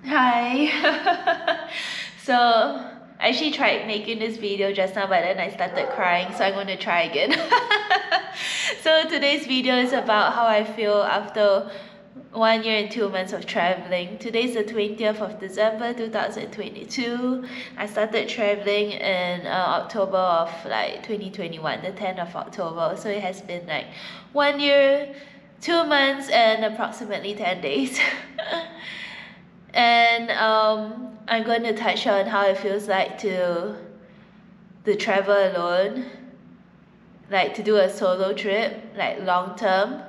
Hi. So I actually tried making this video just now, but then I started crying, so I'm going to try again. So today's video is about how I feel after 1 year and 2 months of traveling. Today's the 20th of December 2022. I started traveling in October of 2021, the 10th of October. So it has been 1 year, 2 months and approximately 10 days. And I'm going to touch on how it feels like to travel alone, like to do a solo trip, like long term,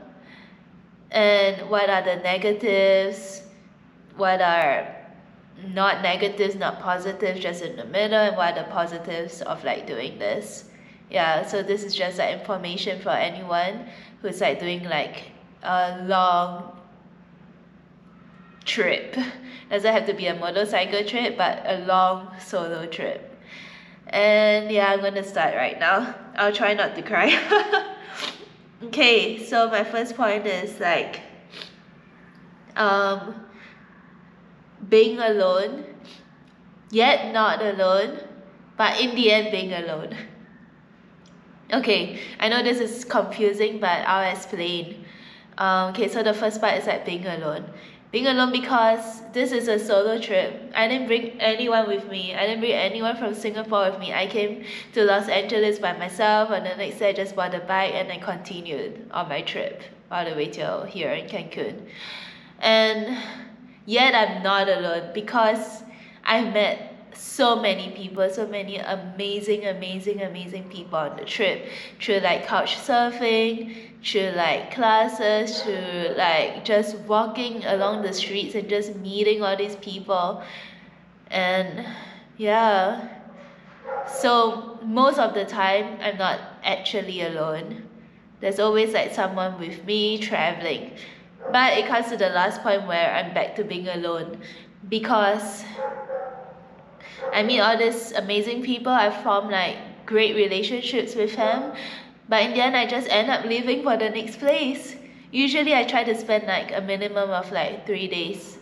and what are the negatives, what are not negatives, not positives, just in the middle, and what are the positives of doing this. Yeah, so this is just information for anyone who's doing a long trip. Doesn't have to be a motorcycle trip, but a long solo trip. And yeah, I'm gonna start right now. I'll try not to cry. Okay, so my first point is being alone, yet not alone, but in the end being alone. Okay, I know this is confusing, but I'll explain. Okay, so the first part is being alone. Being alone because this is a solo trip. I didn't bring anyone with me. I didn't bring anyone from Singapore with me. I came to Los Angeles by myself, and the next day I just bought a bike and I continued on my trip all the way till here in Cancun. And yet I'm not alone because I've met so many people, so many amazing people on the trip, through couch surfing, through classes, through just walking along the streets and just meeting all these people. And yeah, so most of the time I'm not actually alone. There's always someone with me traveling. But it comes to the last point where I'm back to being alone, because I meet all these amazing people. I form great relationships with them, but in the end I just end up leaving for the next place. Usually I try to spend a minimum of 3 days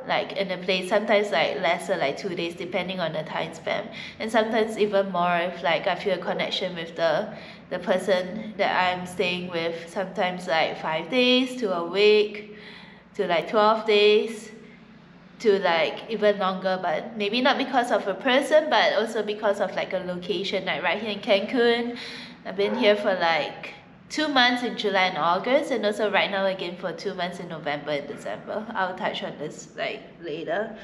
in a place, sometimes lesser, 2 days, depending on the time span, and sometimes even more if I feel a connection with the person that I'm staying with. Sometimes 5 days to a week to 12 days to even longer, but maybe not because of a person, but also because of a location. Right here in Cancun, I've been here for 2 months in July and August, and also right now again for 2 months in November and December. I'll touch on this later.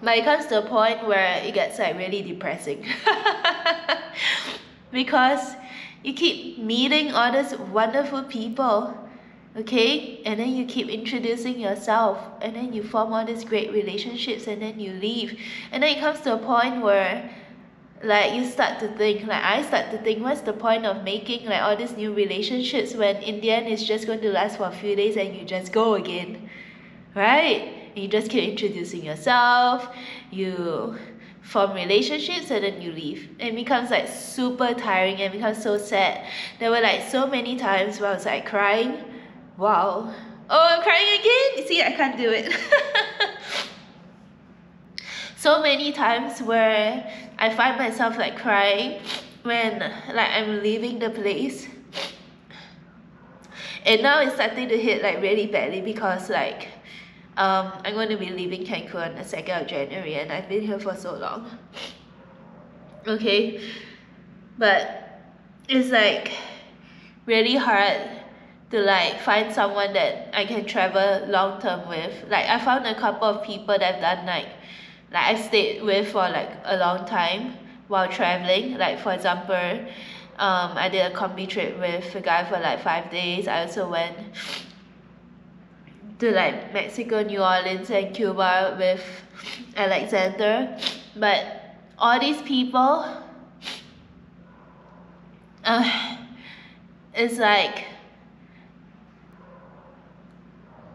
But it comes to a point where it gets really depressing because you keep meeting all these wonderful people, okay, and then you keep introducing yourself, and then you form all these great relationships, and then you leave, and then it comes to a point where you start to think, I start to think, what's the point of making all these new relationships when in the end it's just going to last for a few days and you just go again, right? And you just keep introducing yourself, you form relationships, and then you leave. It becomes super tiring and becomes so sad. There were so many times where I was crying. Wow. Oh, I'm crying again? You see, I can't do it. So many times where I find myself crying when I'm leaving the place. And now it's starting to hit really badly because I'm going to be leaving Cancun on the 2nd of January, and I've been here for so long. Okay, but it's really hard to find someone that I can travel long term with. I found a couple of people that have done I've stayed with for a long time while traveling. For example, I did a combi trip with a guy for 5 days. I also went to Mexico, New Orleans, and Cuba with Alexander. But all these people, it's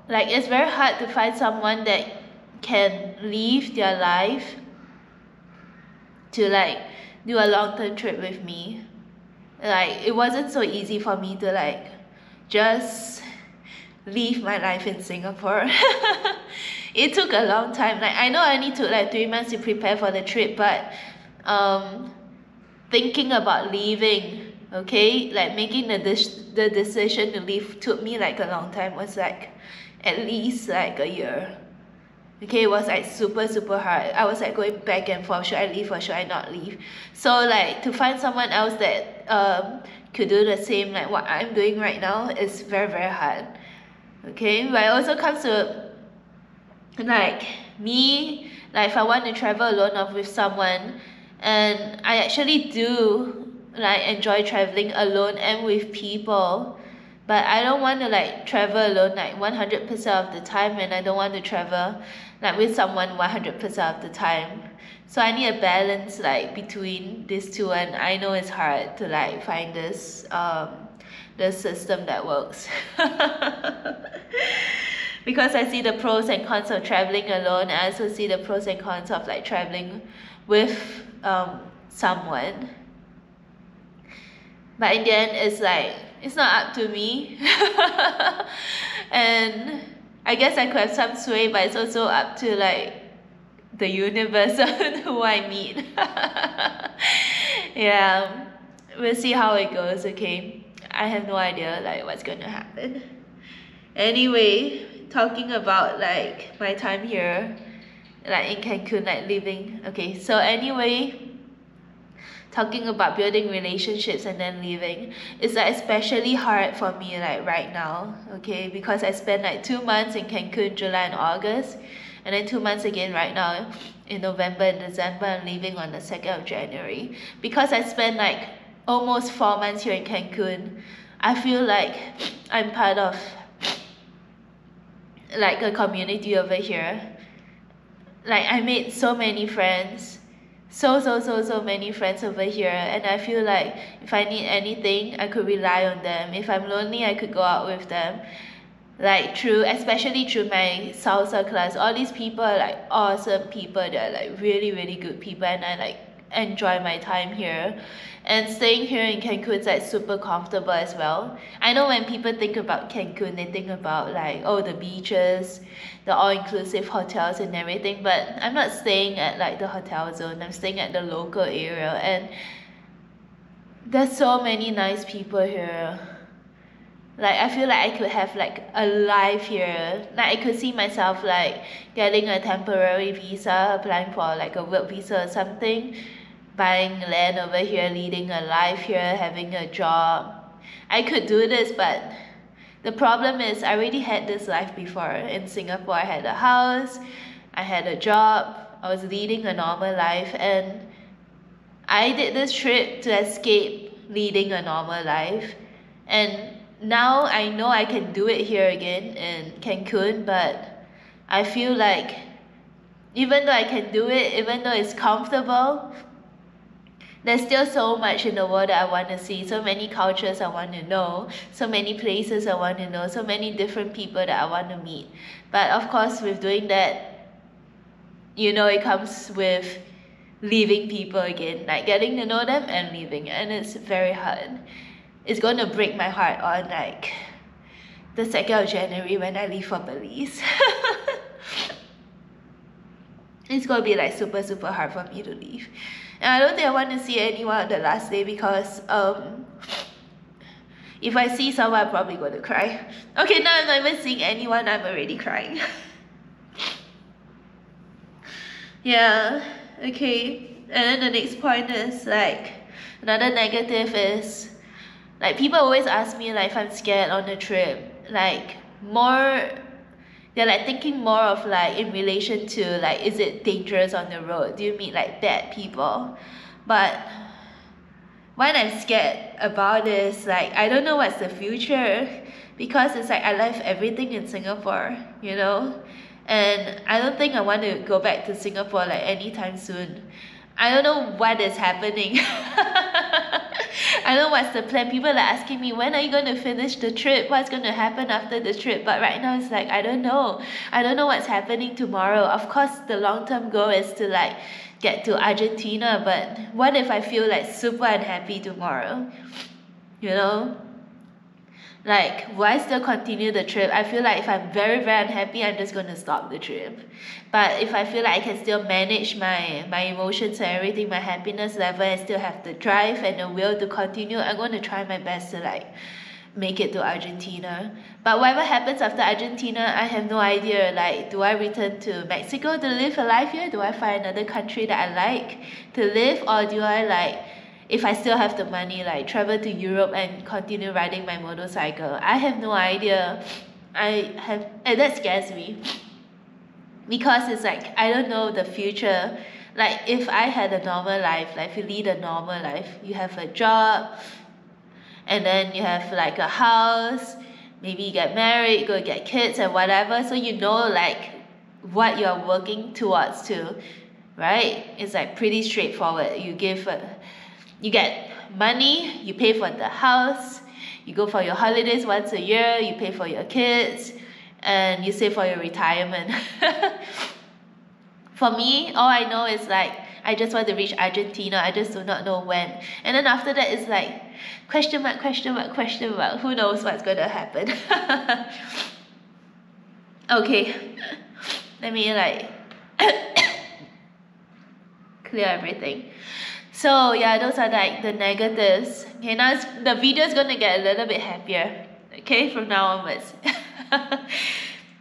it's very hard to find someone that can leave their life to do a long-term trip with me. It wasn't so easy for me to just leave my life in Singapore. it took a long time. Like I know I only took like 3 months to prepare for the trip, but thinking about leaving, okay, like making the decision to leave took me like a long time. It was like at least like a year. Okay, it was like super hard. I was like going back and forth, should I leave or should I not leave? So like to find someone else that could do the same like what I'm doing right now is very hard. Okay, but it also comes to like me, like if I want to travel alone or with someone, and I actually do like enjoy traveling alone and with people, but I don't want to like travel alone like 100% of the time, and I don't want to travel like with someone 100% of the time. So I need a balance like between these two, and I know it's hard to like find this system that works. Because I see the pros and cons of traveling alone. I also see the pros and cons of like traveling with someone. But in the end, it's like it's not up to me. And I guess I could have some sway, but it's also up to like the universe on who I meet. Yeah, we'll see how it goes. Okay, I have no idea like what's gonna happen. Anyway, talking about like my time here, like in Cancun, like living. Okay, so anyway, talking about building relationships and then leaving, it's like especially hard for me like right now. Okay, because I spent like 2 months in Cancun, July and August, and then 2 months again right now in November and December, and leaving on the 2nd of January. Because I spent like almost 4 months here in Cancun, I feel like I'm part of like a community over here. Like I made so many friends, so many friends over here, and I feel like if I need anything I could rely on them. If I'm lonely I could go out with them, like especially through my salsa class. All these people are like awesome people. They're like really good people, and I like enjoy my time here. And staying here in Cancun is like super comfortable as well. I know when people think about Cancun, they think about like, oh, the beaches, the all-inclusive hotels and everything, but I'm not staying at like the hotel zone. I'm staying at the local area, and there's so many nice people here. Like I feel like I could have like a life here. Like I could see myself like getting a temporary visa, applying for like a work visa or something, buying land over here, leading a life here, having a job. I could do this, but the problem is I already had this life before. In Singapore, I had a house, I had a job, I was leading a normal life, and I did this trip to escape leading a normal life. And now I know I can do it here again in Cancun, but I feel like even though I can do it, even though it's comfortable, there's still so much in the world that I want to see, so many cultures I want to know, so many places I want to know, so many different people that I want to meet. But of course, with doing that, you know, it comes with leaving people again, like getting to know them and leaving, and it's very hard. It's going to break my heart on like the 2nd of January when I leave for Belize. It's going to be like super hard for me to leave. And I don't think I want to see anyone on the last day, because if I see someone I'm probably going to cry. Okay, now I'm not even seeing anyone, I'm already crying. Yeah, okay. And then the next point is like, another negative is like people always ask me like if I'm scared on the trip. Like more, they're like thinking more of like in relation to like, is it dangerous on the road? Do you meet like bad people? But what I'm scared about is like, I don't know what's the future, because it's like I left everything in Singapore, you know? And I don't think I want to go back to Singapore like anytime soon. I don't know what is happening. I don't know what's the plan. People are asking me, when are you going to finish the trip? What's going to happen after the trip? But right now it's like, I don't know. I don't know what's happening tomorrow. Of course, the long-term goal is to like get to Argentina, but what if I feel like super unhappy tomorrow? You know? Like, will I still continue the trip? I feel like if I'm very, very unhappy, I'm just going to stop the trip. But if I feel like I can still manage my emotions and everything, my happiness level, and still have the drive and the will to continue, I'm going to try my best to like make it to Argentina. But whatever happens after Argentina, I have no idea. Like, do I return to Mexico to live a life here? Do I find another country that I like to live? Or do I like, if I still have the money, like travel to Europe and continue riding my motorcycle? I have no idea. And that scares me. Because it's like, I don't know the future. Like, if I had a normal life, like if you lead a normal life, you have a job, and then you have like a house, maybe you get married, go get kids and whatever, so you know like what you're working towards to, right? It's like pretty straightforward. You get money, you pay for the house, you go for your holidays once a year, you pay for your kids, and you save for your retirement. For me, all I know is like I just want to reach Argentina. I just do not know when. And then after that, it's like question mark, question mark, question mark. Who knows what's going to happen? Okay, let me like clear everything. So yeah, those are like the negatives. Okay, now the video is going to get a little bit happier. Okay, from now onwards.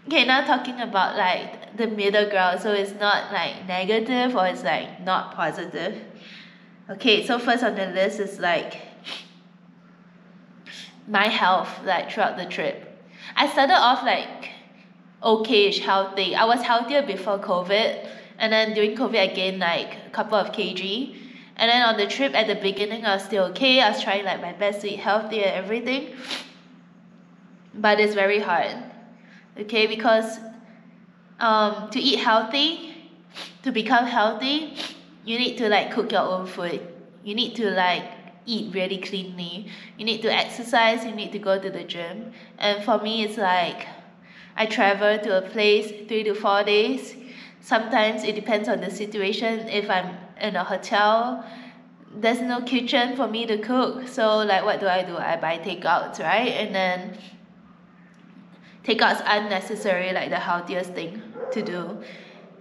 Okay, now talking about like the middle ground, so it's not like negative or it's like not positive. Okay, so first on the list is like my health, like throughout the trip. I started off like okay-ish healthy. I was healthier before COVID, and then during COVID I gained like a couple of kg. And then on the trip at the beginning I was still okay. I was trying like my best to eat healthy and everything, but it's very hard. Okay, because to eat healthy, to become healthy, you need to like cook your own food. You need to like eat really cleanly. You need to exercise, you need to go to the gym. And for me, it's like I travel to a place 3 to 4 days. Sometimes it depends on the situation. If I'm in a hotel, there's no kitchen for me to cook. So like what do? I buy takeouts, right? And then takeout's unnecessary, like the healthiest thing to do.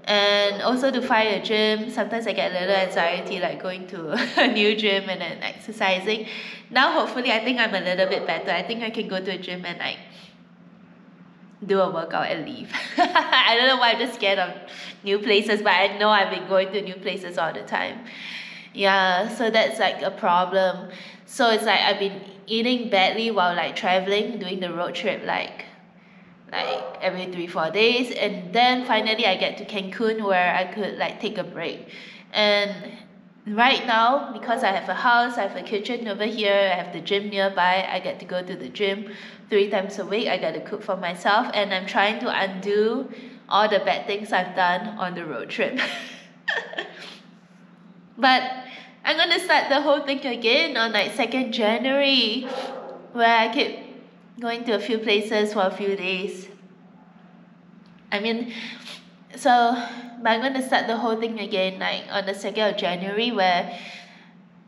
And also to find a gym, sometimes I get a little anxiety like going to a new gym and then exercising. Now hopefully I think I'm a little bit better. I think I can go to a gym and like do a workout and leave. I don't know why I'm just scared of new places, but I know I've been going to new places all the time. Yeah, so that's like a problem. So it's like I've been eating badly while like traveling, doing the road trip like every 3-4 days, and then finally I get to Cancun where I could like take a break. And right now, because I have a house, I have a kitchen over here, I have the gym nearby, I get to go to the gym 3 times a week. I get to cook for myself, and I'm trying to undo all the bad things I've done on the road trip. But I'm gonna start the whole thing again on like 2nd January, where I keep going to a few places for a few days. I mean, so but I'm gonna start the whole thing again like on the 2nd of January, where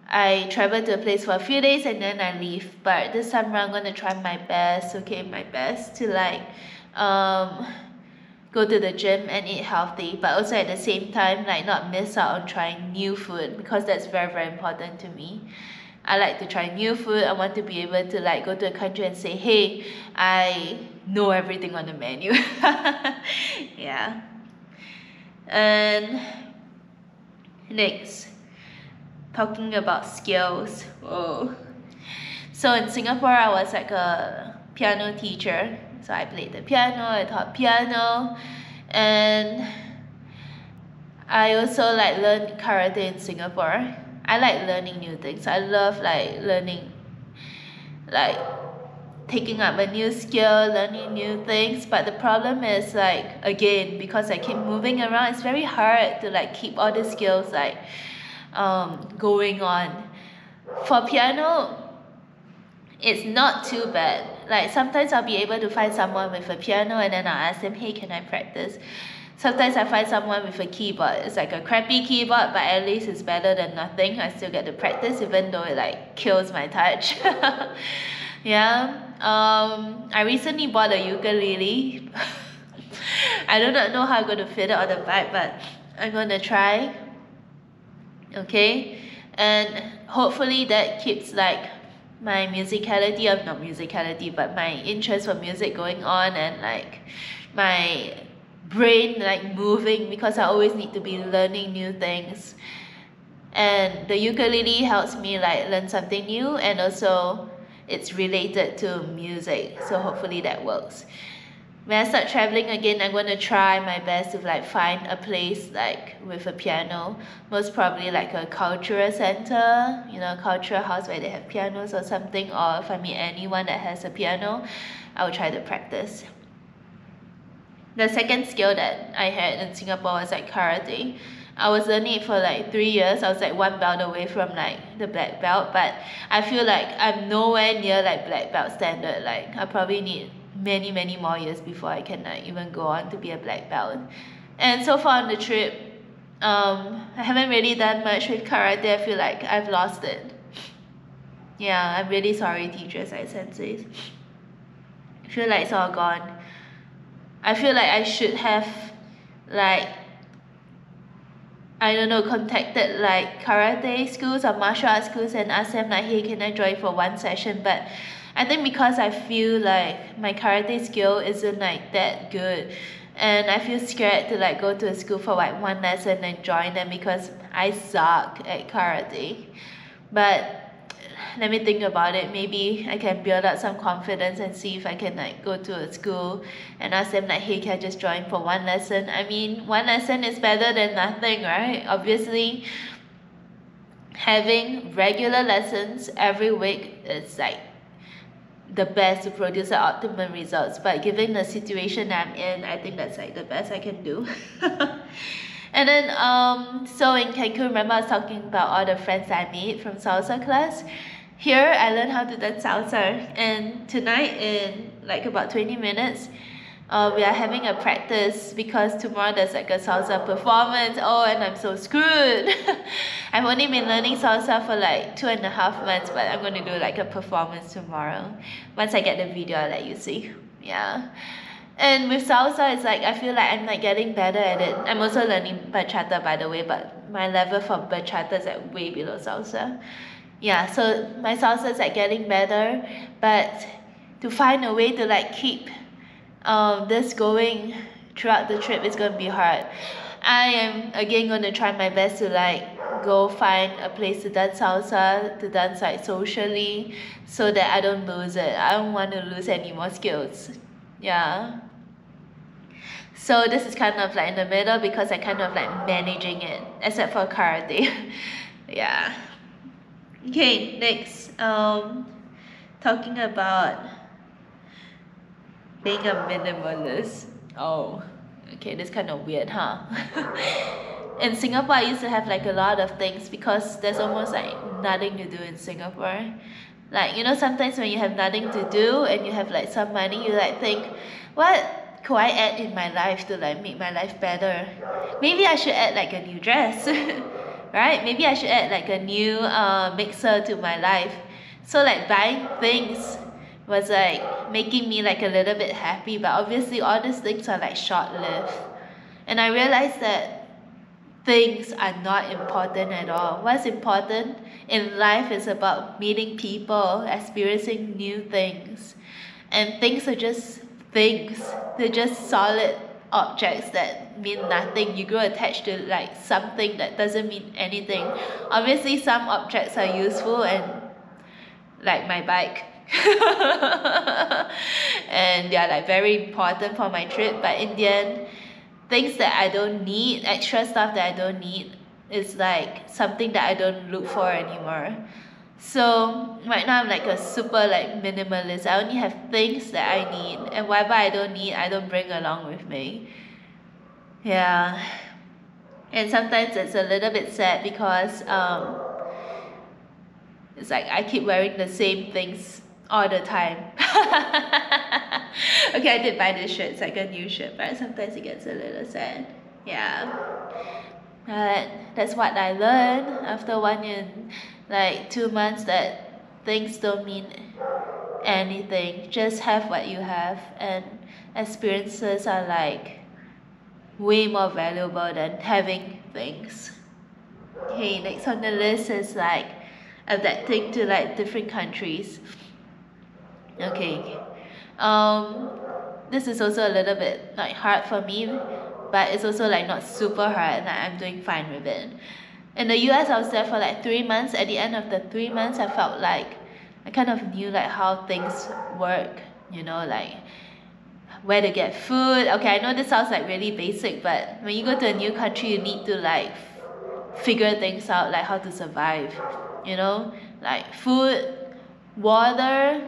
I travel to a place for a few days and then I leave. But this time around, I'm gonna try my best, my best to like go to the gym and eat healthy, but also at the same time like not miss out on trying new food, because that's very, very important to me. I like to try new food. I want to be able to like go to a country and say, hey, I know everything on the menu. Yeah. And next, talking about skills. Whoa. So in Singapore, I was like a piano teacher. So I played the piano, I taught piano, and I also like learned karate in Singapore. I like learning new things. I love like learning, like taking up a new skill, learning new things. But the problem is like, again, because I keep moving around, it's very hard to like keep all the skills like going on. For piano, it's not too bad. Like sometimes I'll be able to find someone with a piano and then I'll ask them, hey, can I practice? Sometimes I find someone with a keyboard. It's like a crappy keyboard, but at least it's better than nothing. I still get to practice even though it like kills my touch. Yeah. I recently bought a ukulele. I do not know how I'm going to fit it on the bike, but I'm going to try. Okay, and hopefully that keeps like my musicality of not musicality but my interest for music going on, and like my brain like moving, because I always need to be learning new things. And the ukulele helps me like learn something new, and also it's related to music, so hopefully that works. When I start traveling again, I'm going to try my best to like find a place like with a piano, most probably like a cultural center, you know, cultural house where they have pianos or something, or if I meet anyone that has a piano, I will try to practice. The second skill that I had in Singapore was like karate. I was learning it for like 3 years. I was like one belt away from like the black belt, but I feel like I'm nowhere near like black belt standard. Like I probably need many more years before I can like even go on to be a black belt. And so far on the trip, I haven't really done much with karate. I feel like I've lost it. Yeah, I'm really sorry, teachers and senseis. I feel like it's all gone. I feel like I should have like, I don't know, contacted like karate schools or martial arts schools and asked them like, hey, can I join for one session? But I think because I feel like my karate skill isn't like that good, and I feel scared to like go to a school for like one lesson and join them because I suck at karate. But let me think about it. Maybe I can build up some confidence and see if I can like go to a school and ask them like, hey, can I just join for one lesson? I mean, one lesson is better than nothing, right? Obviously, having regular lessons every week is like the best to produce the optimum results. But given the situation I'm in, I think that's like the best I can do. And then so in Cancun, remember I was talking about all the friends I made from salsa class. Here I learned how to dance salsa, and tonight in like about 20 minutes we are having a practice because tomorrow there's like a salsa performance. Oh, and I'm so screwed. I've only been learning salsa for like 2.5 months, but I'm going to do like a performance tomorrow. Once I get the video, I'll let you see. Yeah. And with salsa, it's like I feel like I'm like getting better at it. I'm also learning bachata, by the way, but my level for bachata is like way below salsa. Yeah, so my salsa is like getting better, but to find a way to like keep this going throughout the trip is going to be hard. I am again going to try my best to like go find a place to dance salsa, to dance like socially, so that I don't lose it. I don't want to lose any more skills. Yeah. So this is kind of like in the middle because I kind of like managing it, except for karate. Yeah. Okay, next. Talking about being a minimalist. Oh, okay, that's kind of weird, huh? In Singapore, I used to have like a lot of things because there's almost like nothing to do in Singapore. Like, you know, sometimes when you have nothing to do and you have like some money, you like think, what could I add in my life to like make my life better? Maybe I should add like a new dress, right? Maybe I should add like a new mixer to my life. So like buying things was like making me like a little bit happy, but obviously all these things are like short-lived. And I realized that things are not important at all. What's important in life is about meeting people, experiencing new things. And things are just things. They're just solid objects that mean nothing. You grow attached to like something that doesn't mean anything. Obviously some objects are useful, and like my bike. And they are like very important for my trip, but in the end, things that I don't need, extra stuff that I don't need, is like something that I don't look for anymore. So right now I'm like a super like minimalist. I only have things that I need, and whatever I don't need, I don't bring along with me. Yeah. And sometimes it's a little bit sad because it's like I keep wearing the same things all the time. Okay, I did buy this shirt. It's like a new shirt, but sometimes it gets a little sad. Yeah. But that's what I learned after 1 year, like 2 months, that things don't mean anything. Just have what you have, and experiences are like way more valuable than having things. Okay, next on the list is like adapting to like different countries. Okay. Um, this is also a little bit like hard for me, but it's also like not super hard, and like, I'm doing fine with it. In the US, I was there for like 3 months. At the end of the 3 months, I felt like I kind of knew like how things work, like where to get food. Okay, I know this sounds like really basic, but when you go to a new country, you need to like figure things out, like how to survive, like food, water,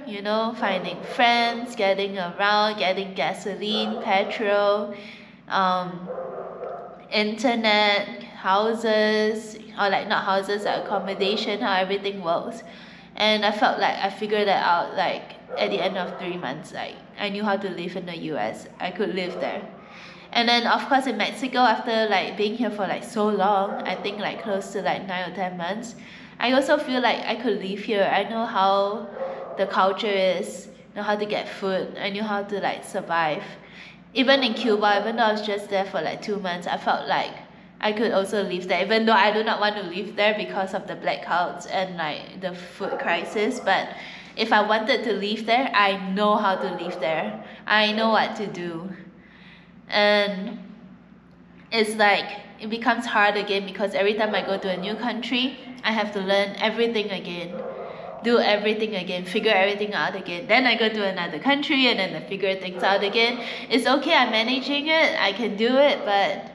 finding friends, getting around, getting gasoline, petrol, um, internet, houses, or like not houses, like accommodation, how everything works. And I felt like I figured that out like at the end of 3 months. Like I knew how to live in the US. I could live there. And then of course in Mexico, after like being here for like so long, I think like close to like 9 or 10 months, I also feel like I could live here. I know how the culture is, know how to get food. I knew how to like survive. Even in Cuba, even though I was just there for like 2 months, I felt like I could also live there, even though I do not want to live there because of the blackouts and like the food crisis. But if I wanted to live there, I know how to live there. I know what to do. And it's like it becomes hard again because every time I go to a new country, I have to learn everything again, do everything again, figure everything out again. Then I go to another country and then I figure things out again. It's okay, I'm managing it, I can do it, but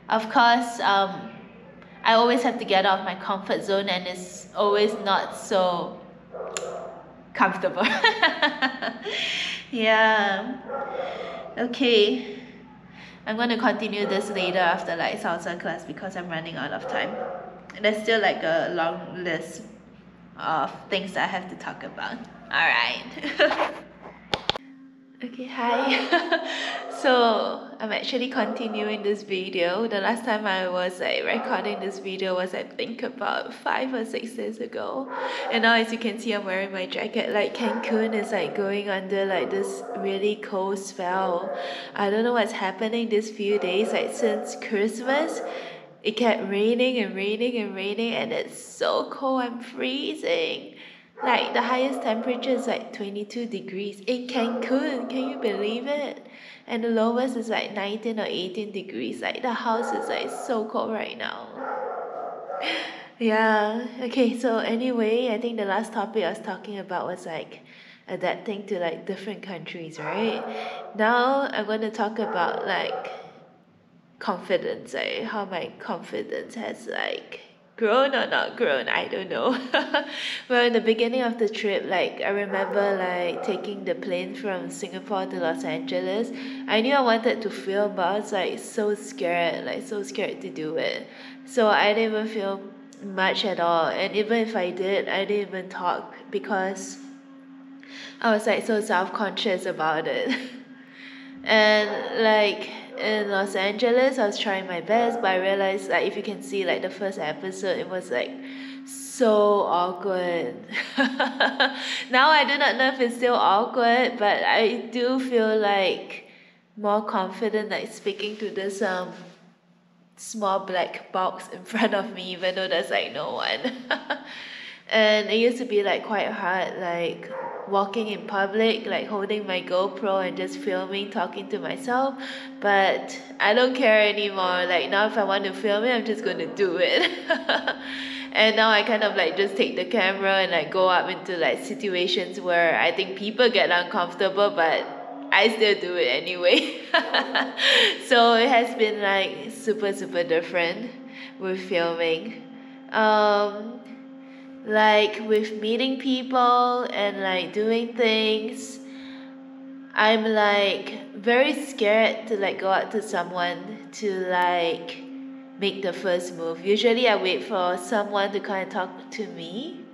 of course, I always have to get out of my comfort zone, and it's always not so comfortable. Yeah. Okay. I'm going to continue this later after like salsa class because I'm running out of time. There's still like a long list of things that I have to talk about. Alright. Okay, hi. So I'm actually continuing this video. The last time I was like recording this video was I think about 5 or 6 days ago. And now as you can see I'm wearing my jacket. Like Cancun is like going under like this really cold spell. I don't know what's happening these few days, like since Christmas. It kept raining and raining and raining, and it's so cold, I'm freezing. Like the highest temperature is like 22 degrees in Cancun. Can you believe it? And the lowest is like 19 or 18 degrees. Like the house is like so cold right now. Yeah. Okay, so anyway, I think the last topic I was talking about was like adapting to like different countries, right? Now I'm going to talk about like confidence, like how my confidence has like grown or not grown, I don't know. Well, in the beginning of the trip, like I remember like taking the plane from Singapore to Los Angeles. I knew I wanted to film, but I was like so scared to do it. So I didn't even film much at all, and even if I did, I didn't even talk because I was like so self-conscious about it. And like in Los Angeles, I was trying my best, but I realized like if you can see like the first episode, it was like so awkward. Now I do not know if it's still awkward, but I do feel like more confident like speaking to this small black box in front of me, even though there's like no one. And it used to be like quite hard, like walking in public, like holding my GoPro and just filming, talking to myself. But I don't care anymore. Like now if I want to film it, I'm just going to do it. And now I kind of like just take the camera and like go up into like situations where I think people get uncomfortable, but I still do it anyway. So it has been like super different with filming. Um, like with meeting people and like doing things, I'm like very scared to like go out to someone to like make the first move. Usually I wait for someone to kind of talk to me,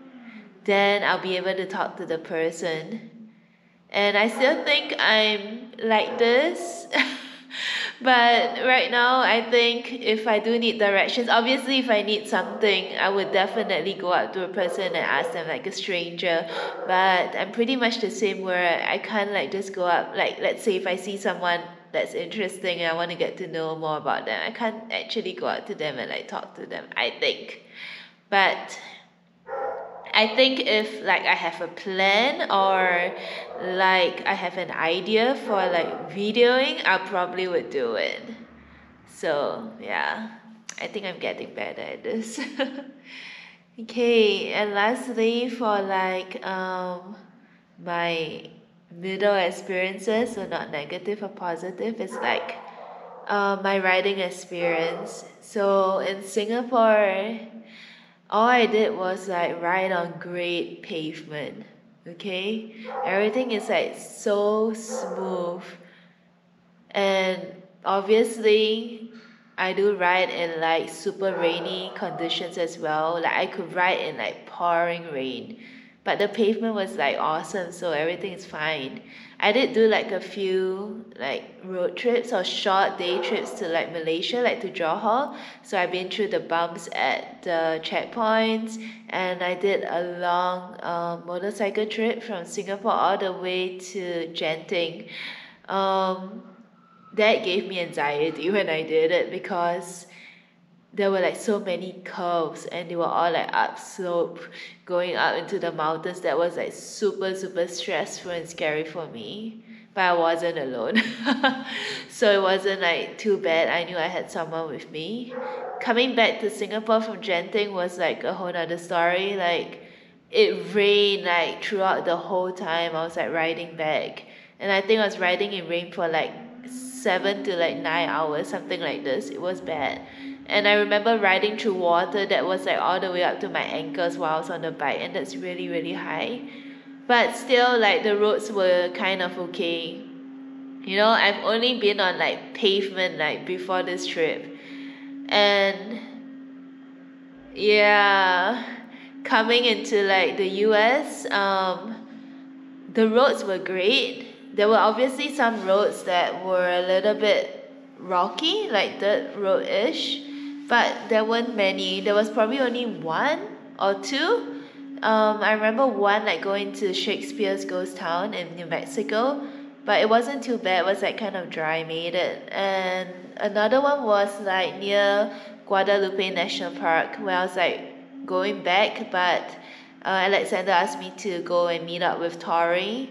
then I'll be able to talk to the person. And I still think I'm like this. But right now, I think if I do need directions, obviously, if I need something, I would definitely go up to a person and ask them like a stranger. But I'm pretty much the same where I can't like just go up. Like, let's say if I see someone that's interesting and I want to get to know more about them, I can't actually go up to them and like talk to them, I think. But I think if like I have a plan or like I have an idea for like videoing, I probably would do it. So yeah, I think I'm getting better at this. Okay, and lastly for like my middle experiences, so not negative or positive, it's like my riding experience. So in Singapore, all I did was like ride on great pavement. Okay, everything is like so smooth, and obviously I do ride in like super rainy conditions as well. Like I could ride in like pouring rain, but the pavement was like awesome, so everything is fine. I did do like a few like road trips or short day trips to like Malaysia, like to Johor. So I've been through the bumps at the checkpoints, and I did a long motorcycle trip from Singapore all the way to Genting. Um, that gave me anxiety when I did it because there were like so many curves and they were all like upslope going up into the mountains. That was like super stressful and scary for me, but I wasn't alone. So it wasn't like too bad. I knew I had someone with me. Coming back to Singapore from Genting was like a whole nother story. Like it rained like throughout the whole time I was like riding back, and I think I was riding in rain for like 7 to like 9 hours, something like this. It was bad. And I remember riding through water that was like all the way up to my ankles while I was on the bike, and that's really high. But still, like the roads were kind of okay. You know, I've only been on like pavement like before this trip. And yeah, coming into like the US, the roads were great. There were obviously some roads that were a little bit rocky, like dirt road-ish, but there weren't many. There was probably only one or two. I remember one like going to Shakespeare's ghost town in New Mexico, but it wasn't too bad. It was like kind of dry, made it. And another one was like near Guadalupe National Park, where I was like going back, but Alexander asked me to go and meet up with Tori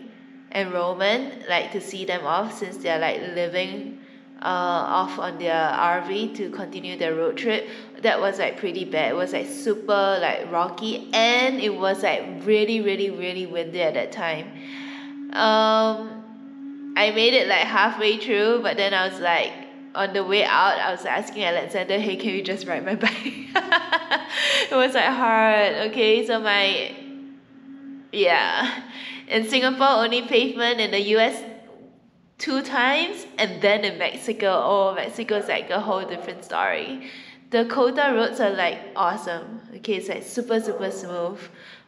and Roman, like to see them off since they're like living off on their RV to continue their road trip. That was like pretty bad. It was like super like rocky, and it was like really windy at that time. I made it like halfway through, but then I was like on the way out, I was asking Alexander, hey, can you just ride my bike? It was like hard. Okay, so yeah, in Singapore only pavement, in the US 2 times, and then in Mexico, oh, Mexico's like a whole different story. The Kota roads are like awesome. Okay, it's like super smooth,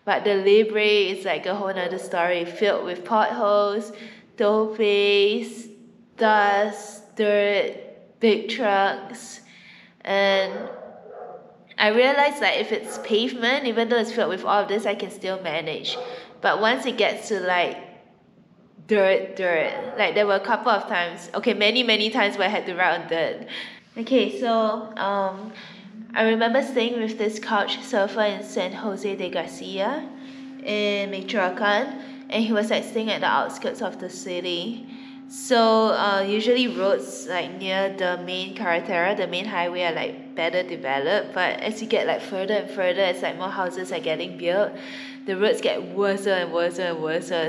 but the Libre is like a whole nother story, filled with potholes, topes, dust, dirt, big trucks. And I realized that if it's pavement, even though it's filled with all of this, I can still manage. But once it gets to like dirt, like there were a couple of times, okay, many times where I had to ride on dirt. Okay, so I remember staying with this couch surfer in San Jose de Garcia in Michoacan, and he was like staying at the outskirts of the city. So usually roads like near the main carretera, the main highway, are like better developed, but as you get like further and further, as like more houses are getting built, the roads get worse and worse.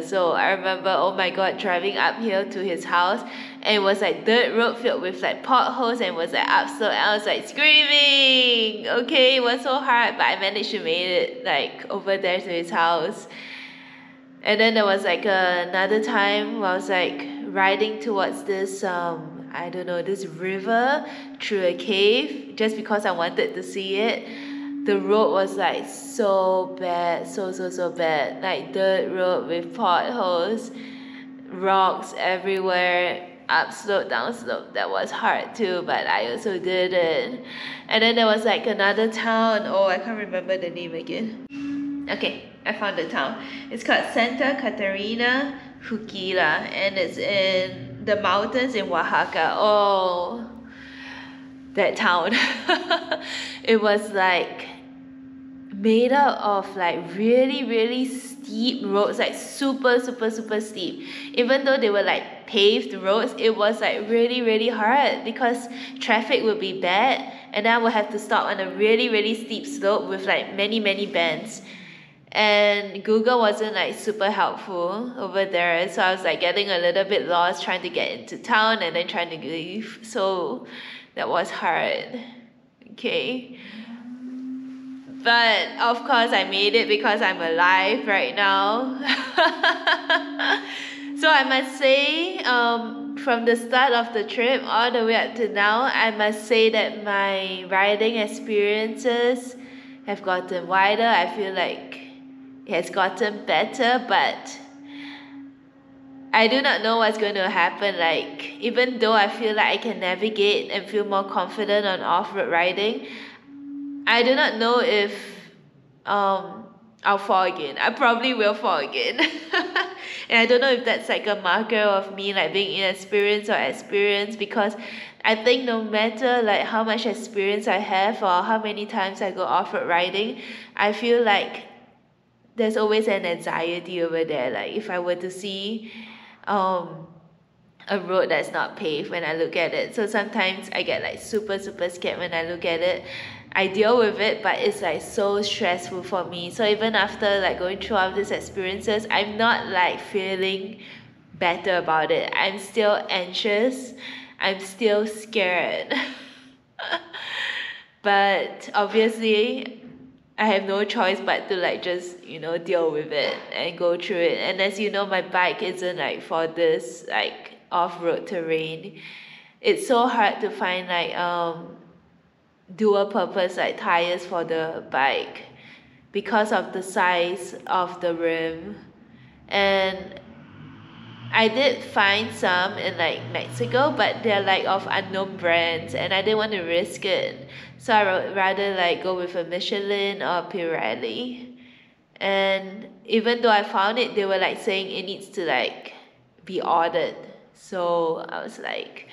So I remember, oh my god, driving uphill to his house, and it was like dirt road filled with like potholes, and it was like upslope, and I was like screaming. Okay, it was so hard, but I managed to make it like over there to his house. And then there was like another time where I was like riding towards this I don't know, this river through a cave just because I wanted to see it. The road was like so bad, so bad. Like dirt road with potholes, rocks everywhere. up slope, down slope. That was hard too, but I also did it. And then there was like another town. Oh, I can't remember the name again. Okay, I found the town. It's called Santa Catarina Huquila, and it's in the mountains in Oaxaca. Oh, that town. It was like made up of like really steep roads, like super steep. Even though they were like paved roads, it was like really hard because traffic would be bad, and then I would have to stop on a really steep slope with like many bends. And Google wasn't like super helpful over there, so I was like getting a little bit lost trying to get into town and then trying to leave. So that was hard. Okay. But of course I made it because I'm alive right now. So I must say, from the start of the trip all the way up to now, I must say that my riding experiences have gotten wider. I feel like it has gotten better, but I do not know what's going to happen. Like, even though I feel like I can navigate and feel more confident on off-road riding, I do not know if I'll fall again. I probably will fall again. And I don't know if that's like a marker of me like being inexperienced or experienced, because I think no matter like how much experience I have or how many times I go off-road riding, I feel like there's always an anxiety over there. Like if I were to see a road that's not paved when I look at it. So sometimes I get like super scared when I look at it. I deal with it, but it's like so stressful for me. So even after like going through all these experiences, I'm not like feeling better about it. I'm still anxious. I'm still scared. But obviously I have no choice but to like just, you know, deal with it and go through it. And as you know, my bike isn't like for this like off-road terrain. It's so hard to find like dual purpose like tires for the bike because of the size of the rim. And I did find some in like Mexico, but they're like of unknown brands and I didn't want to risk it. So I would rather like go with a Michelin or Pirelli. And even though I found it, they were like saying it needs to like be ordered. So I was like,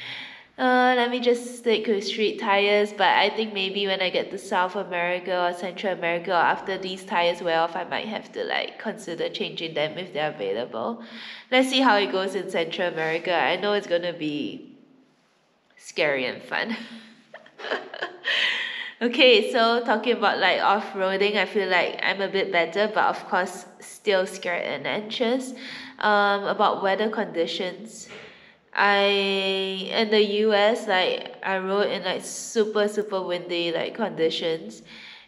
let me just stick with street tires. But I think maybe when I get to South America or Central America, or after these tires wear off, I might have to like consider changing them if they're available. Let's see how it goes in Central America. I know it's gonna be scary and fun. Okay, so talking about like off-roading, I feel like I'm a bit better, but of course still scared and anxious. About weather conditions. In the US, like I rode in like super windy like conditions.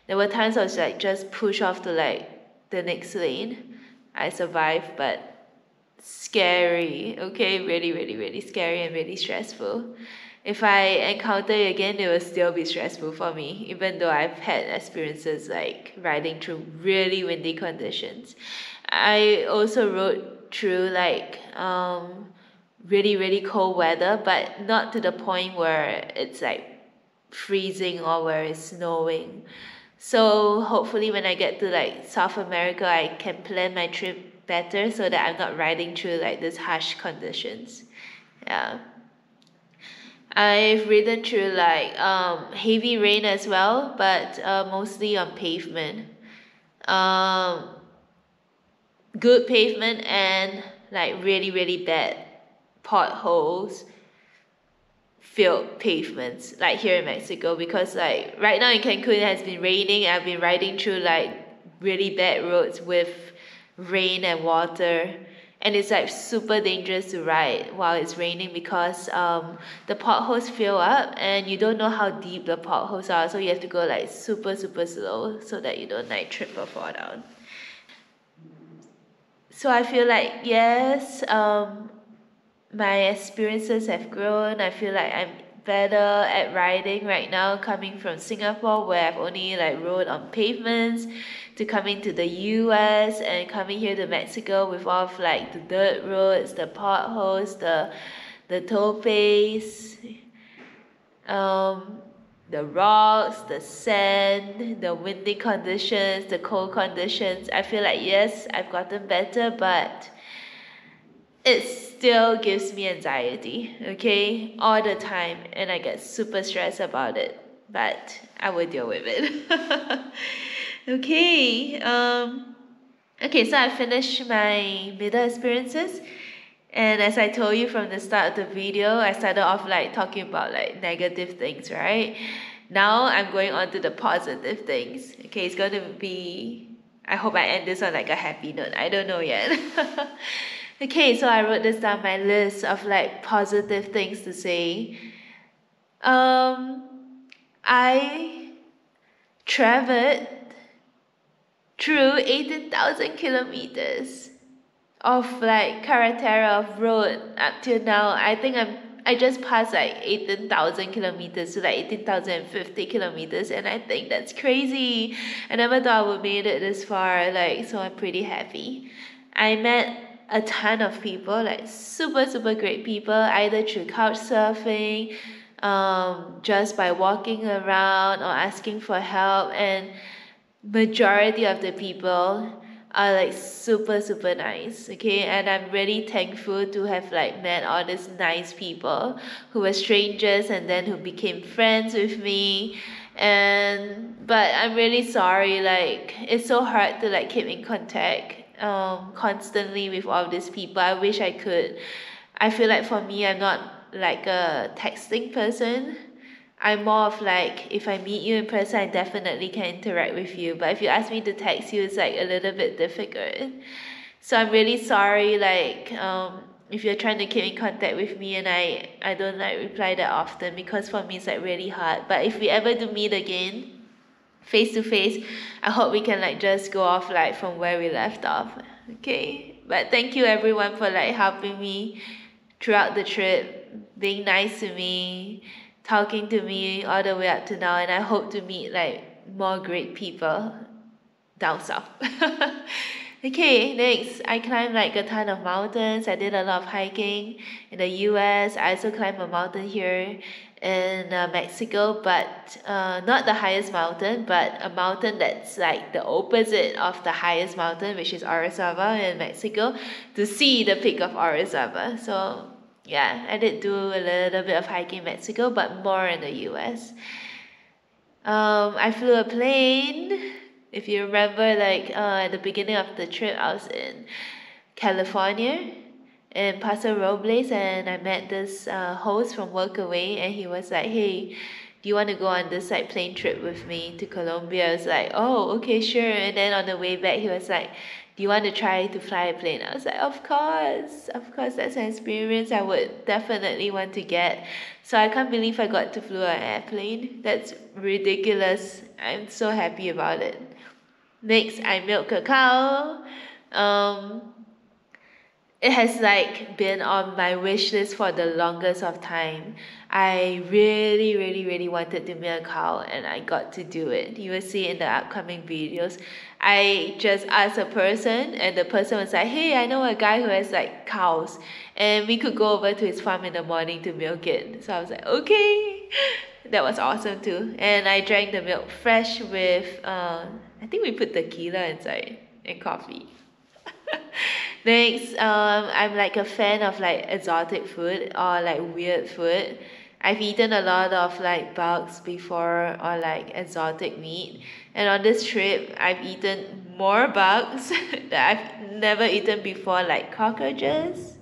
There were times I was like just push off to like the next lane. I survived, but scary. Okay, really scary and really stressful. If I encounter it again, it will still be stressful for me, even though I've had experiences like riding through really windy conditions. I also rode through like really cold weather, but not to the point where it's like freezing or where it's snowing. So hopefully when I get to like South America, I can plan my trip better so that I'm not riding through like these harsh conditions. Yeah. I've ridden through like heavy rain as well, but mostly on pavement. Um, Good pavement and like really bad potholes filled pavements like here in Mexico, because like right now in Cancun it has been raining. I've been riding through like really bad roads with rain and water, and it's like super dangerous to ride while it's raining because the potholes fill up and you don't know how deep the potholes are, so you have to go like super slow so that you don't like trip or fall down. So I feel like yes, my experiences have grown. I feel like I'm better at riding right now, coming from Singapore where I've only like rode on pavements, to coming to the US and coming here to Mexico with all of like the dirt roads, the potholes, the the topes, um, the rocks, the sand, the windy conditions, the cold conditions. I feel like yes, I've gotten better, but it still gives me anxiety, okay, all the time, and I get super stressed about it. But I will deal with it. Okay. Okay, so I finished my middle experiences. And as I told you from the start of the video, I started off like talking about like negative things, right? Now I'm going on to the positive things. Okay, it's going to be, I hope I end this on like a happy note. I don't know yet. Okay, so I wrote this down my list of like positive things to say. I traveled through 18,000 kilometers of like carretera of road up till now. I just passed like 18,000 kilometers to like 18,050 kilometers, and I think that's crazy. I never thought I would made it this far, like, so I'm pretty happy. I met a ton of people, like super great people, either through couch surfing, just by walking around or asking for help, and majority of the people are like super nice, okay, and I'm really thankful to have like met all these nice people who were strangers and then who became friends with me. And but I'm really sorry, like it's so hard to like keep in contact constantly with all these people. I wish I could. I feel like for me, I'm not like a texting person. I'm more of like, if I meet you in person, I definitely can interact with you. But if you ask me to text you, it's like a little bit difficult. So I'm really sorry, like, if you're trying to keep in contact with me and I don't like reply that often, because for me it's like really hard. But if we ever do meet again, face to face, I hope we can like just go off like from where we left off. Okay. But thank you everyone for like helping me throughout the trip, being nice to me, talking to me all the way up to now, and I hope to meet like more great people down south. Okay, next, I climbed like a ton of mountains. I did a lot of hiking in the US. I also climbed a mountain here in Mexico, but not the highest mountain, but a mountain that's like the opposite of the highest mountain, which is Orizaba in Mexico, to see the peak of Orizaba. So yeah, I did do a little bit of hiking in Mexico, but more in the US. I flew a plane. If you remember, like at the beginning of the trip, I was in California, in Paso Robles, and I met this host from Workaway, and he was like, "Hey, do you want to go on this like plane trip with me to Colombia?" I was like, "Oh, okay, sure." And then on the way back, he was like, "Do you want to try to fly a plane?" I was like, of course, that's an experience I would definitely want to get. So I can't believe I got to fly an airplane. That's ridiculous. I'm so happy about it. Next, I milk a cow. Um, it has like been on my wish list for the longest of time. I really wanted to milk a cow, and I got to do it. You will see in the upcoming videos. I just asked a person, and the person was like, "Hey, I know a guy who has like cows, and we could go over to his farm in the morning to milk it." So I was like, "Okay." That was awesome too. And I drank the milk fresh with I think we put tequila inside and coffee. Next, I'm like a fan of like exotic food or like weird food. I've eaten a lot of like bugs before, or like exotic meat. And on this trip, I've eaten more bugs that I've never eaten before, like cockroaches.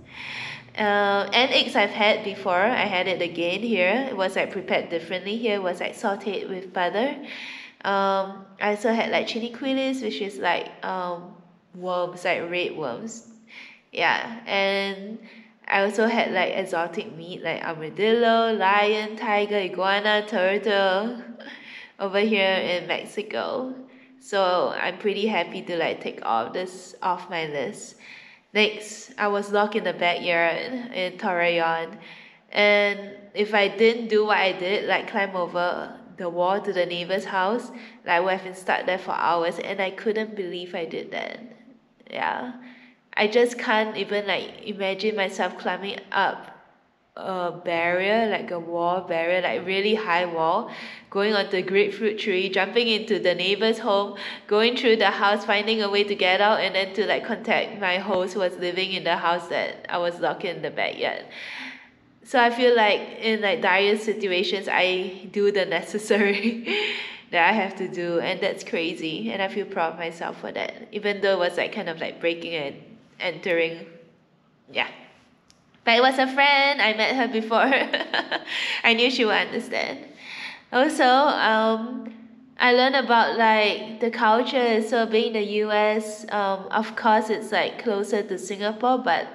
And eggs I've had before. I had it again here. It was like prepared differently. Here it was like sauteed with butter. I also had like chilaquiles, which is like worms, like red worms. Yeah, and I also had like exotic meat like armadillo, lion, tiger, iguana, turtle over here in Mexico. So I'm pretty happy to like take all of this off my list. Next, I was locked in the backyard in Torreon, and if I didn't do what I did, like climb over the wall to the neighbor's house, like I would have been stuck there for hours, and I couldn't believe I did that. Yeah, I just can't even like imagine myself climbing up a barrier, like a wall barrier, like really high wall, going onto the grapefruit tree, jumping into the neighbor's home, going through the house, finding a way to get out, and then to like contact my host who was living in the house that I was locked in the backyard. So I feel like in like dire situations, I do the necessary that I have to do, and that's crazy. And I feel proud of myself for that, even though it was like kind of like breaking and entering. Yeah. But it was a friend. I met her before. I knew she would understand. Also, I learned about like the culture. So being in the US, of course, it's like closer to Singapore, but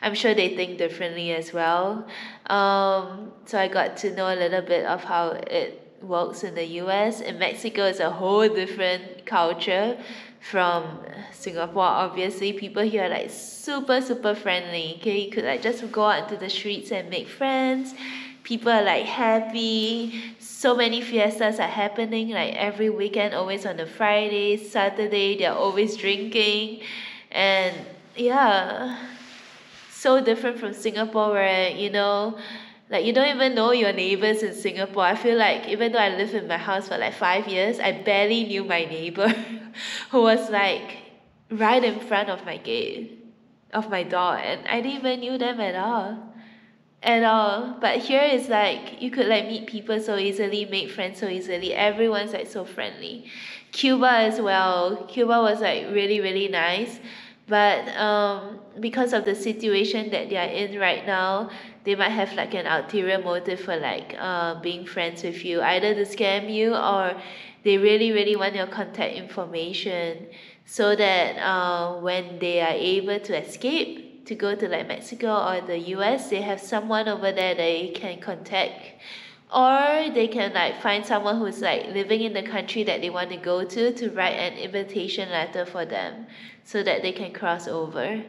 I'm sure they think differently as well. So I got to know a little bit of how it works in the US. In Mexico, it's a whole different culture from Singapore. Obviously, people here are like super friendly. Okay, you could like just go out into the streets and make friends. People are like happy. So many fiestas are happening like every weekend, always on a Friday, Saturday. They're always drinking, and yeah, so different from Singapore where like you don't even know your neighbors in Singapore. I feel like even though I lived in my house for like 5 years, I barely knew my neighbor who was like right in front of my gate of my door, and I didn't even knew them at all. But here is like you could like meet people so easily, make friends so easily. Everyone's like so friendly. Cuba as well. Cuba was like really nice, but because of the situation that they are in right now, they might have like an ulterior motive for like being friends with you, either to scam you or they really want your contact information so that when they are able to escape to go to like Mexico or the US, they have someone over there they can contact, or they can like find someone who's like living in the country that they want to go to write an invitation letter for them so that they can cross over.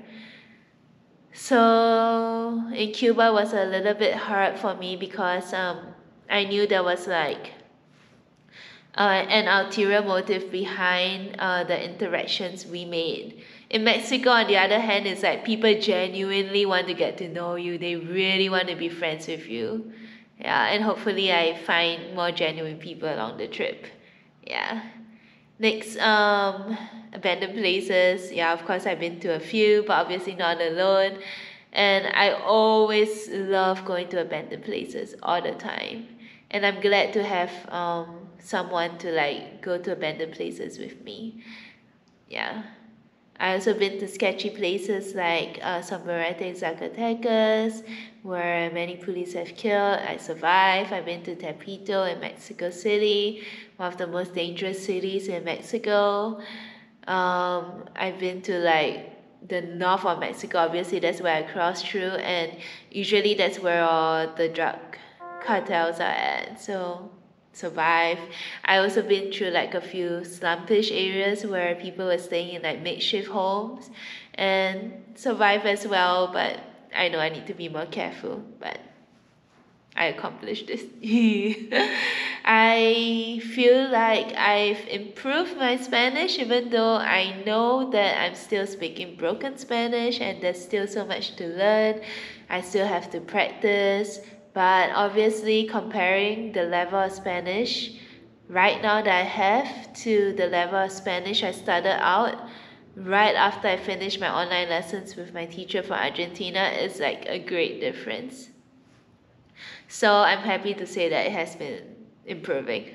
So in Cuba was a little bit hard for me because I knew there was like an ulterior motive behind the interactions we made. In Mexico, on the other hand, it's like people genuinely want to get to know you. They really want to be friends with you. Yeah, and hopefully I find more genuine people along the trip. Yeah. Next, abandoned places. Yeah, of course I've been to a few, but obviously not alone. And I always love going to abandoned places all the time. And I'm glad to have someone to like go to abandoned places with me. Yeah. I also been to sketchy places like Sombrerete, Zacatecas, where many police have killed. I survived. I've been to Tepito in Mexico City, one of the most dangerous cities in Mexico. I've been to like the north of Mexico. Obviously, that's where I crossed through, and usually that's where all the drug cartels are at. So survive. I also been through like a few slumpish areas where people were staying in like makeshift homes and survive as well, but I know I need to be more careful, but I accomplished this. I feel like I've improved my Spanish even though I know that I'm still speaking broken Spanish and there's still so much to learn. I still have to practice, but obviously comparing the level of Spanish right now that I have to the level of Spanish I started out right after I finished my online lessons with my teacher from Argentina is like a great difference. So I'm happy to say that it has been improving.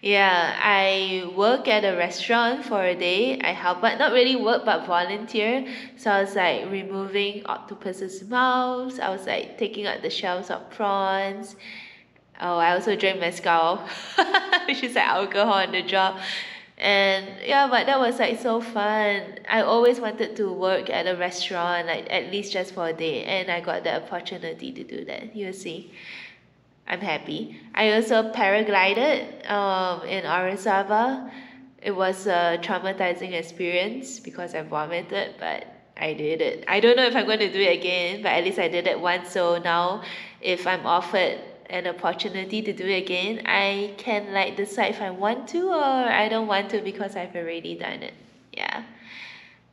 Yeah, I work at a restaurant for a day. I help, but not really work, but volunteer. So I was like removing octopus's mouths. I was like taking out the shells of prawns. Oh, I also drank mezcal, which is like alcohol on the job. And yeah, but that was like so fun. I always wanted to work at a restaurant, like at least just for a day, and I got the opportunity to do that. You'll see. I'm happy. I also paraglided in Orizaba. It was a traumatizing experience because I vomited, but I did it. I don't know if I'm going to do it again, but at least I did it once. So now, if I'm offered an opportunity to do it again, I can like decide if I want to or I don't want to because I've already done it. Yeah.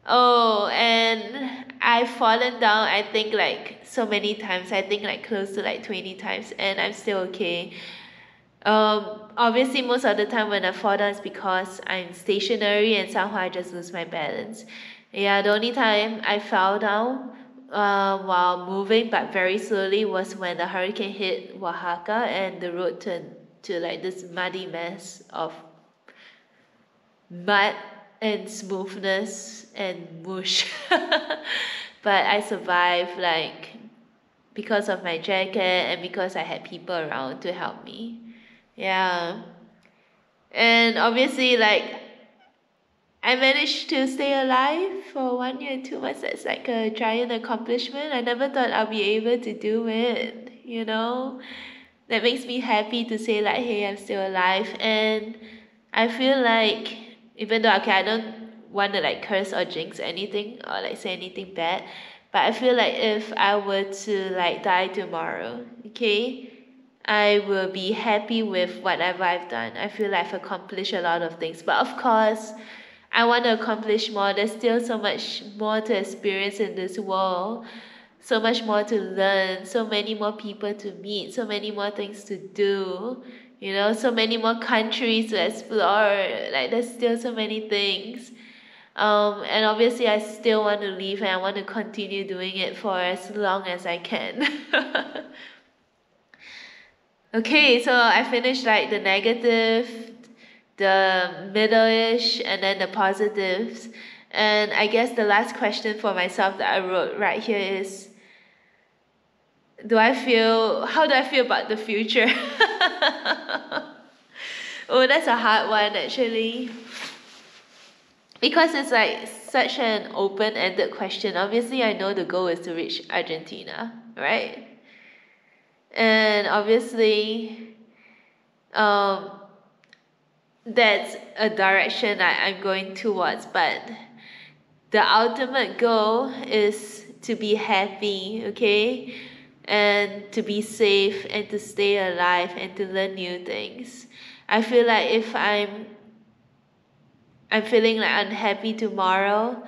Oh, and I've fallen down, I think like so many times. I think like close to like 20 times, and I'm still okay. Obviously, most of the time when I fall down is because I'm stationary and somehow I just lose my balance. Yeah, the only time I fell down while moving but very slowly was when the hurricane hit Oaxaca and the road turned to like this muddy mess of mud and smoothness and mush. But I survived like because of my jacket and because I had people around to help me. Yeah. And obviously, like, I managed to stay alive for 1 year and 2 months. That's like a giant accomplishment. I never thought I'll be able to do it, you know? That makes me happy to say, like, hey, I'm still alive. And I feel like, even though, okay, I don't want to, like, curse or jinx anything or, like, say anything bad, but I feel like if I were to, like, die tomorrow, okay? I will be happy with whatever I've done. I feel like I've accomplished a lot of things. But of course, I want to accomplish more. There's still so much more to experience in this world, so much more to learn, so many more people to meet, so many more things to do, so many more countries to explore. Like, there's still so many things. And obviously, I still want to live and I want to continue doing it for as long as I can. Okay, so I finished like the negative, the middle-ish, and then the positives. And I guess the last question for myself that I wrote right here is, how do I feel about the future? Oh, that's a hard one actually. Because it's like such an open-ended question. Obviously, I know the goal is to reach Argentina, right? And obviously, um, that's a direction I'm going towards, but the ultimate goal is to be happy, okay? And to be safe and to stay alive and to learn new things. I feel like if I'm feeling like unhappy tomorrow,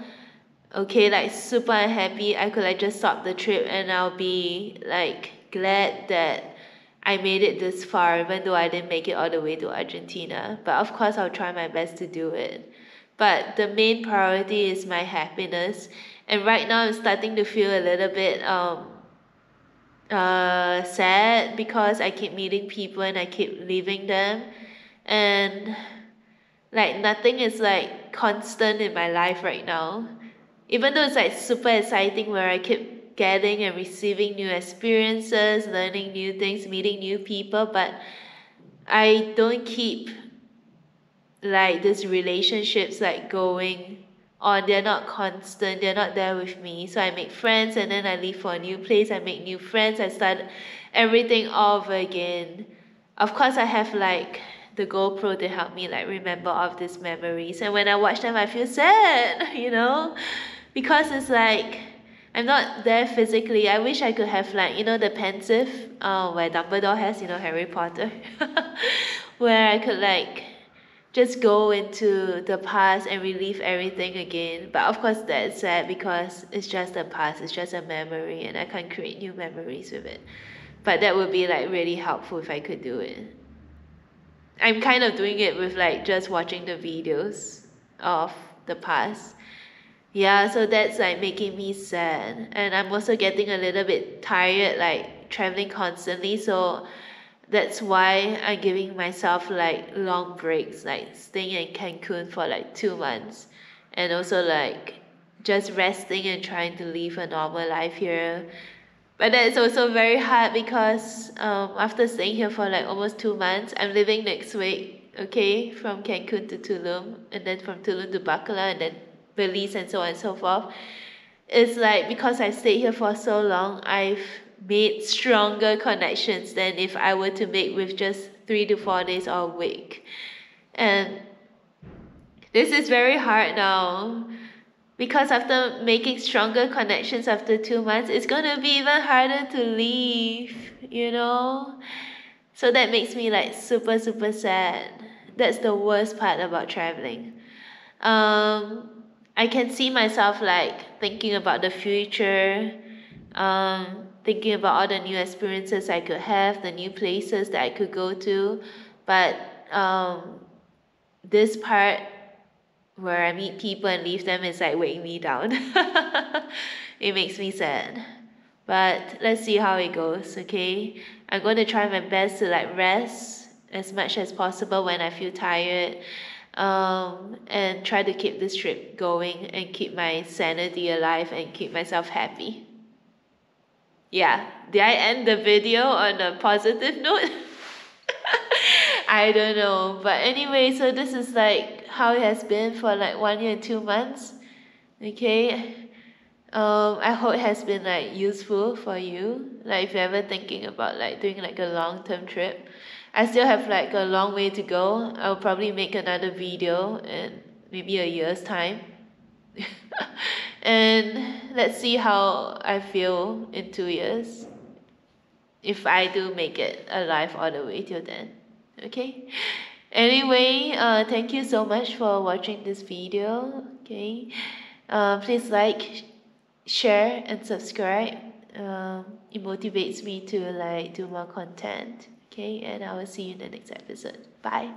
okay, like super unhappy, I could like just stop the trip and I'll be like glad that I made it this far, even though I didn't make it all the way to Argentina. But of course, I'll try my best to do it. But the main priority is my happiness. And right now, I'm starting to feel a little bit sad because I keep meeting people and I keep leaving them. And like nothing is like constant in my life right now. Even though it's like super exciting where I keep getting and receiving new experiences, learning new things, meeting new people, but I don't keep like these relationships like going on. They're not constant, they're not there with me. So I make friends and then I leave for a new place, I make new friends, I start everything all over again. Of course I have like the GoPro to help me like remember all of these memories, and when I watch them I feel sad, because it's like I'm not there physically. I wish I could have like the pensive where Dumbledore has, Harry Potter, where I could like just go into the past and relive everything again. But of course that's sad because it's just the past, it's just a memory and I can't create new memories with it. But that would be like really helpful if I could do it. I'm kind of doing it with like just watching the videos of the past. Yeah, so that's like making me sad. And I'm also getting a little bit tired, like traveling constantly. So that's why I'm giving myself like long breaks, like staying in Cancun for like 2 months. And also like just resting and trying to live a normal life here. But that's also very hard because after staying here for like almost 2 months, I'm leaving next week, okay, from Cancun to Tulum, and then from Tulum to Bacala, and then Belize, and so on and so forth. It's like because I stayed here for so long, I've made stronger connections than if I were to make with just 3 to 4 days or a week. And this is very hard now. Because after making stronger connections after 2 months, it's gonna be even harder to leave. So that makes me like super, super sad. That's the worst part about traveling. Um, I can see myself like thinking about the future, thinking about all the new experiences I could have, the new places that I could go to. But this part where I meet people and leave them is like weighing me down. It makes me sad. But let's see how it goes, okay? I'm going to try my best to like rest as much as possible when I feel tired. And try to keep this trip going and keep my sanity alive and keep myself happy. Yeah, did I end the video on a positive note? I don't know. But anyway, so this is like how it has been for like 1 year and 2 months. Okay. I hope it has been like useful for you. Like if you're ever thinking about like doing like a long-term trip. I still have like a long way to go. I'll probably make another video in maybe a year's time. And let's see how I feel in 2 years. If I do make it alive all the way till then. Okay. Anyway, thank you so much for watching this video. Okay. Please like, share and subscribe. It motivates me to like do more content. Okay, and I will see you in the next episode. Bye.